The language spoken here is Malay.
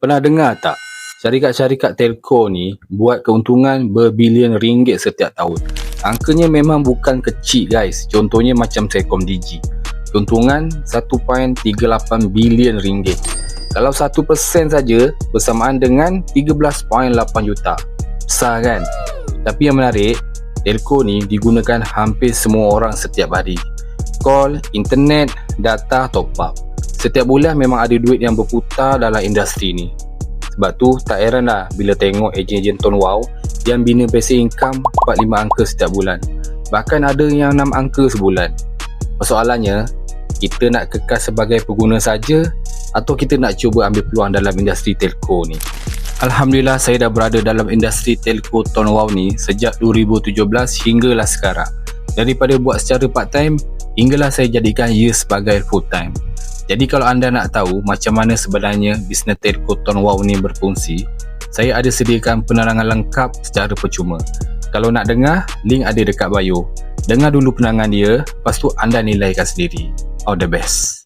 Pernah dengar tak? Syarikat-syarikat telco ni buat keuntungan berbilion ringgit setiap tahun. Angkanya memang bukan kecil guys. Contohnya macam Celcom Digi. Keuntungan 1.38 bilion ringgit. Kalau 1% saja bersamaan dengan 13.8 juta. Besar kan? Tapi yang menarik, telco ni digunakan hampir semua orang setiap hari. Call, internet, data, top up. Setiap bulan memang ada duit yang berputar dalam industri ni. Sebab tu tak heran lah bila tengok ejen-ejen Ton Wow yang bina passive income 4-5 angka setiap bulan. Bahkan ada yang 6 angka sebulan. Persoalannya, kita nak kekal sebagai pengguna saja atau kita nak cuba ambil peluang dalam industri telco ni? Alhamdulillah, saya dah berada dalam industri telco Ton Wow ni sejak 2017 hinggalah sekarang. Daripada buat secara part time, hinggalah saya jadikan ia sebagai full time. Jadi kalau anda nak tahu macam mana sebenarnya bisnes telco Ton Wow ni berfungsi, saya ada sediakan penerangan lengkap secara percuma. Kalau nak dengar, link ada dekat bio. Dengar dulu penerangan dia, lepas tu anda nilaikan sendiri. All the best.